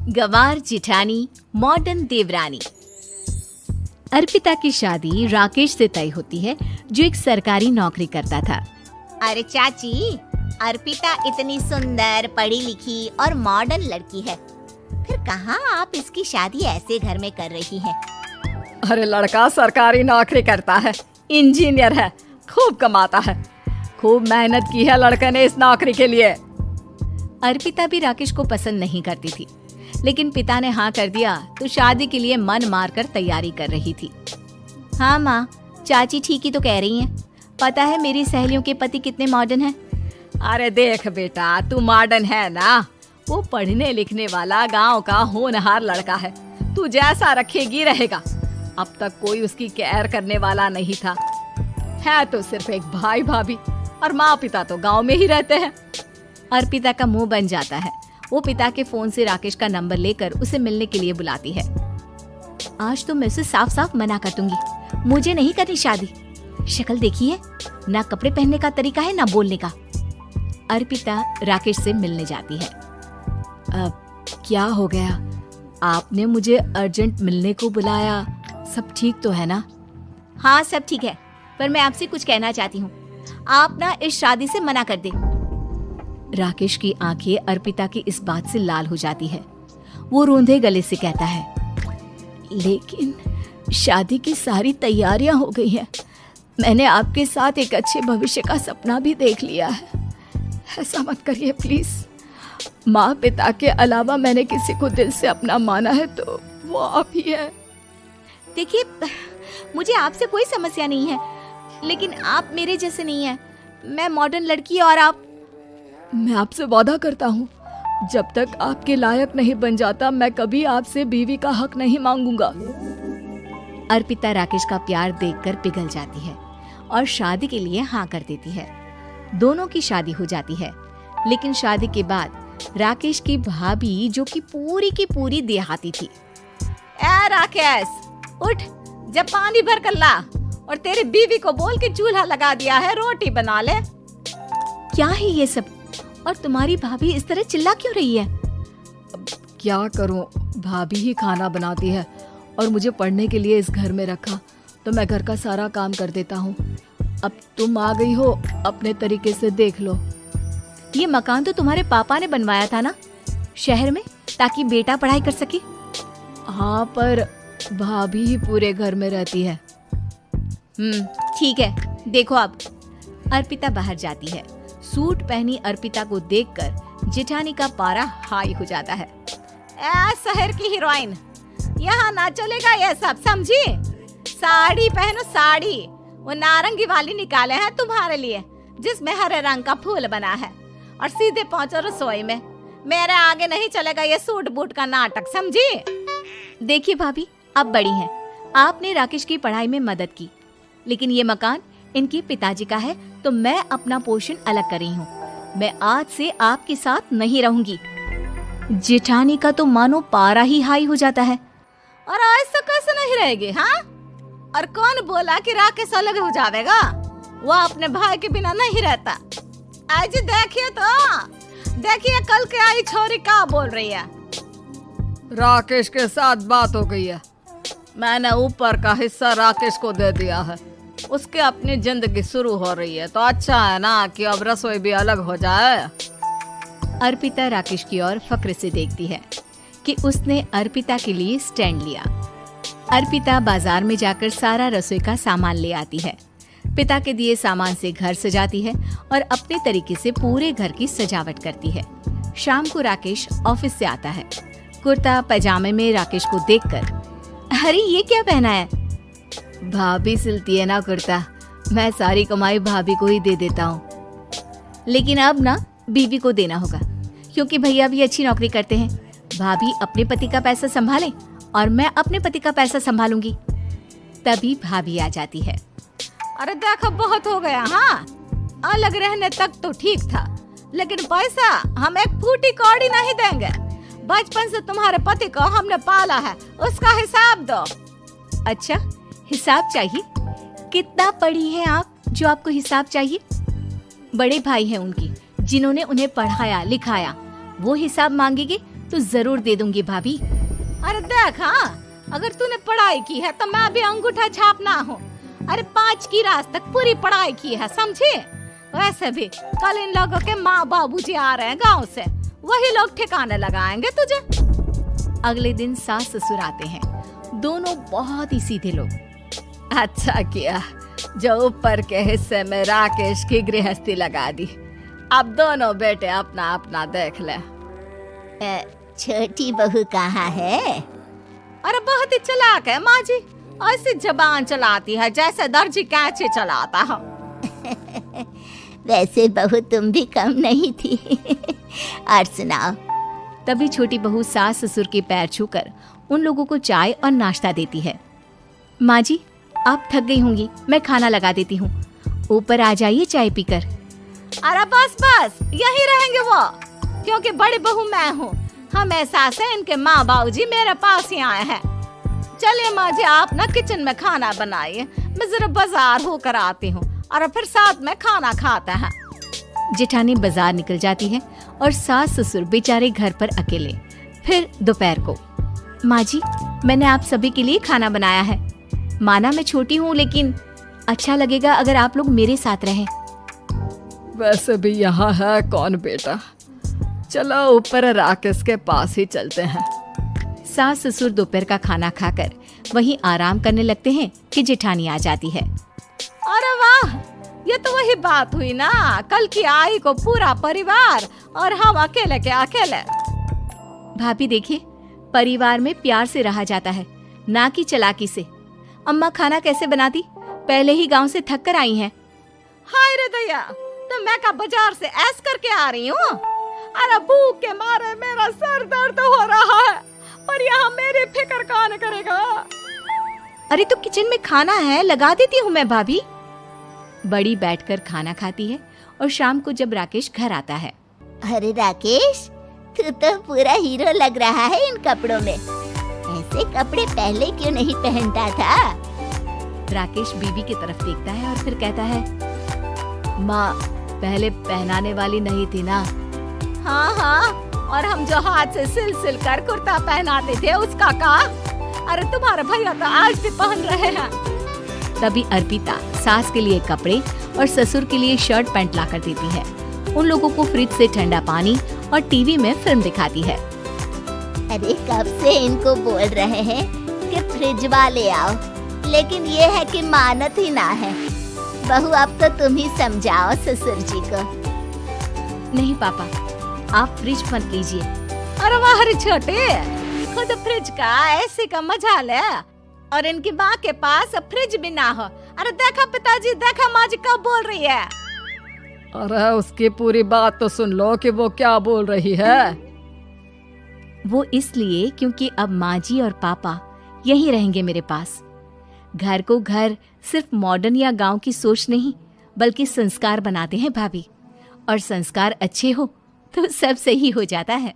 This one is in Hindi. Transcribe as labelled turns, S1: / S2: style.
S1: गंवार जेठानी मॉडर्न देवरानी। अर्पिता की शादी राकेश से तय होती है, जो एक सरकारी नौकरी करता था।
S2: अरे चाची, अर्पिता इतनी सुंदर, पढ़ी लिखी और मॉडर्न लड़की है, फिर कहाँ आप इसकी शादी ऐसे घर में कर रही हैं?
S3: अरे लड़का सरकारी नौकरी करता है, इंजीनियर है, खूब कमाता है, खूब मेहनत की है लड़के ने इस नौकरी के लिए।
S1: अर्पिता भी राकेश को पसंद नहीं करती थी, लेकिन पिता ने हाँ कर दिया तो शादी के लिए मन मारकर तैयारी कर रही थी। हाँ माँ, चाची ठीक ही तो कह रही हैं। पता है मेरी सहेलियों के पति कितने मॉडर्न हैं।
S3: अरे देख बेटा, तू मॉडर्न है ना, वो पढ़ने लिखने वाला गांव का होनहार लड़का है, तू जैसा रखेगी रहेगा। अब तक कोई उसकी केयर करने वाला नहीं था, है तो सिर्फ एक भाई भाभी, और माँ पिता तो गांव में ही रहते हैं।
S1: अर्पिता का मुंह बन जाता है। वो पिता के फोन से राकेश का नंबर लेकर उसे मिलने के लिए बुलाती है। आज तो मैं उसे साफ साफ मना कर दूंगी, मुझे नहीं करनी शादी। शक्ल देखिए, ना कपड़े पहनने का तरीका है ना बोलने का। अर्पिता राकेश से मिलने जाती है। अब क्या हो गया, आपने मुझे अर्जेंट मिलने को बुलाया, सब ठीक तो है ना? हाँ सब ठीक है, पर मैं आपसे कुछ कहना चाहती हूँ, आप ना इस शादी से मना कर दे। राकेश की आंखें अर्पिता की इस बात से लाल हो जाती है। वो रोंधे गले से कहता है, लेकिन शादी की सारी तैयारियां हो गई हैं। मैंने आपके साथ एक अच्छे भविष्य का सपना भी देख लिया है। ऐसा मत करिए प्लीज। माँ पिता के अलावा मैंने किसी को दिल से अपना माना है तो वो आप ही है। देखिए, मुझे आपसे कोई समस्या नहीं है, लेकिन आप मेरे जैसे नहीं हैं। मैं मॉडर्न लड़की और आप। मैं आपसे वादा करता हूँ, जब तक आपके लायक नहीं बन जाता मैं कभी आपसे बीवी का हक नहीं मांगूंगा। अर्पिता राकेश का प्यार देखकर पिघल जाती है और शादी के लिए हाँ कर देती है। दोनों की शादी हो जाती है, लेकिन शादी के बाद राकेश की भाभी, जो कि पूरी की पूरी देहाती थी।
S3: ए राकेश, उठ, जब पानी भर कर ला और तेरी बीवी को बोल के चूल्हा लगा दिया है, रोटी बना ले।
S1: क्या है ये सब, और तुम्हारी भाभी इस तरह चिल्ला क्यों रही है? क्या करूं, भाभी ही खाना बनाती है और मुझे पढ़ने के लिए इस घर में रखा, तो मैं घर का सारा काम कर देता हूँ। अब तुम आ गई हो, अपने तरीके से देख लो। ये मकान तो तुम्हारे पापा ने बनवाया था ना, शहर में, ताकि बेटा पढ़ाई कर सके। हाँ, पर भाभी ही पूरे घर में रहती है। ठीक है, देखो अब। अर्पिता बाहर जाती है। सूट पहनी अर्पिता को देखकर जेठानी का पारा हाई हो जाता है।
S3: शहर की हीरोइन, यहाँ ना चलेगा ये सब, समझी? साड़ी पहनो, साड़ी। वो नारंगी वाली निकाले हैं तुम्हारे लिए, जिसमें हरे रंग का फूल बना है, और सीधे पहुंचो रसोई में। मेरे आगे नहीं चलेगा ये सूट बूट का नाटक, समझी?
S1: देखिए भाभी, आप बड़ी हैं, आपने राकेश की पढ़ाई में मदद की, लेकिन ये मकान इनके पिताजी का है, तो मैं अपना पोर्शन अलग कर रही हूँ। मैं आज से आपके साथ नहीं रहूंगी। जेठानी का तो मानो पारा ही हाई हो जाता है।
S3: और ऐसा कैसे नहीं रहेगी? हाँ, और कौन बोला कि राकेश अलग हो जाएगा? वो अपने भाई के बिना नहीं रहता। आज देखिए तो, देखिए कल के आई छोरी क्या बोल रही है। राकेश के साथ बात हो गई है, मैंने ऊपर का हिस्सा राकेश को दे दिया है, उसके अपनी जिंदगी शुरू हो रही है, तो अच्छा है ना कि अब रसोई भी अलग हो जाए।
S1: अर्पिता राकेश की ओर फक्र से देखती है कि उसने अर्पिता के लिए स्टैंड लिया। अर्पिता बाजार में जाकर सारा रसोई का सामान ले आती है। पिता के दिए सामान से घर सजाती है और अपने तरीके से पूरे घर की सजावट करती है। शाम को राकेश ऑफिस से आता है। कुर्ता पैजामे में राकेश को देखकर, अरे ये क्या पहना है? भाभी सिलती है ना कुर्ता, मैं सारी कमाई भाभी को ही दे देता हूँ। लेकिन अब ना बीवी को देना होगा, क्योंकि भैया भी अच्छी नौकरी करते हैं। भाभी अपने पति का पैसा संभाले और मैं अपने पति का पैसा संभालूंगी। तभी भाभी आ जाती है।
S3: अरे देखो, बहुत हो गया। हाँ, अलग रहने तक तो ठीक था, लेकिन पैसा हम एक फूटी कौड़ी नहीं देंगे। बचपन से तुम्हारे पति को हमने पाला है, उसका हिसाब दो।
S1: अच्छा, हिसाब चाहिए? कितना पढ़ी है आप जो आपको हिसाब चाहिए? बड़े भाई हैं उनकी, जिन्होंने उन्हें पढ़ाया लिखाया। वो हिसाब मांगेंगे तो जरूर दे दूंगी भाभी।
S3: अरे देख, हाँ, अगर तूने पढ़ाई की है तो मैं भी अंगूठा छापना हूँ। अरे 5 की क्लास तक पूरी पढ़ाई की है, समझे? वैसे भी कल इन लोगों के माँ बाबूजी आ रहे हैं गांव से, वही लोग ठिकाने लगाएंगे तुझे।
S1: अगले दिन सास ससुर आते हैं, दोनों बहुत ही सीधे लोग।
S3: अच्छा किया जो ऊपर के हिस्से में राकेश की गृहस्थी लगा दी। अब दोनों बेटे अपना अपना देख ले।
S2: छोटी बहू कहाँ है?
S3: अरे बहुत ही चालाक है माँ जी, ऐसी जबान चलाती है जैसे दर्जी कैंची चलाता है।
S2: वैसे बहू तुम भी कम नहीं थी। और सुनाओ।
S1: तभी छोटी बहू सास ससुर के पैर छूकर उन लोगों को चाय और नाश्ता देती है। माँ जी, आप थक गई होंगी, मैं खाना लगा देती हूँ, ऊपर आ जाइए चाय पीकर।
S3: अरे बस बस, यही रहेंगे वो, क्योंकि बड़ी बहू मैं हूँ। हमेशा से इनके माँ बाबूजी मेरे पास ही आए हैं। चलिए माँ जी, आप ना किचन में खाना बनाइए, मैं जरा बाजार होकर आती हूँ और फिर साथ में खाना खाते हैं।
S1: जेठानी बाजार निकल जाती है और सास ससुर बेचारे घर पर अकेले। फिर दोपहर को, माँ जी, मैंने आप सभी के लिए खाना बनाया है। माना मैं छोटी हूँ, लेकिन अच्छा लगेगा अगर आप लोग मेरे साथ रहें।
S3: वैसे भी यहाँ है कौन बेटा, चलो ऊपर राकेश के पास ही चलते हैं।
S1: सास ससुर दोपहर का खाना खाकर वहीं आराम करने लगते हैं कि जेठानी आ जाती है।
S3: अरे वाह, ये तो वही बात हुई ना, कल की आई को पूरा परिवार और हम अकेले के अकेले।
S1: भाभी देखिए, परिवार में प्यार से रहा जाता है, ना कि चालाकी से। अम्मा खाना कैसे बनाती, पहले ही गांव से थक कर आई हैं।
S3: हाय रे दया, तो मैं का बाजार से ऐस करके आ रही हूँ। अरे भूख के मारे मेरा सर दर्द हो रहा है, पर यहाँ मेरी फिक्र कौन करेगा।
S1: अरे तो किचन में खाना है, लगा देती हूँ मैं भाभी। बड़ी बैठकर खाना खाती है और शाम को जब राकेश घर आता है।
S2: अरे राकेश, तू तो पूरा हीरो लग रहा है इन कपड़ों में। ऐसे कपड़े पहले क्यों नहीं पहनता था?
S1: राकेश बीवी की तरफ देखता है और फिर कहता है, माँ, पहले पहनाने वाली नहीं थी ना।
S3: हाँ हाँ, और हम जो हाथ से सिल सिल कर कुर्ता पहनाते थे उसका का? अरे तुम्हारे भैया तो आज भी पहन रहे हैं।
S1: तभी अर्पिता सास के लिए कपड़े और ससुर के लिए शर्ट पैंट ला कर देती है। उन लोगों को फ्रिज से ठंडा पानी और टीवी में फिल्म दिखाती है।
S2: अरे कब से इनको बोल रहे हैं कि फ्रिज वाले आओ, लेकिन ये है कि मानत ही ना है। बहू, अब तो तुम ही समझाओ ससुर जी को।
S1: नहीं पापा, आप फ्रिज मत लीजिए।
S3: अरे वाह रे छोटे, खुद फ्रिज का ऐसे का मजा ले, और इनकी माँ के पास फ्रिज भी ना हो। अरे देखा पिताजी, देखा माँ जी कब बोल रही है। अरे उसकी पूरी बात तो सुन लो कि वो क्या बोल रही है।
S1: वो इसलिए क्योंकि अब माँ जी और पापा यहीं रहेंगे मेरे पास। घर को घर सिर्फ मॉडर्न या गांव की सोच नहीं, बल्कि संस्कार बनाते हैं भाभी, और संस्कार अच्छे हो तो सब सही हो जाता है।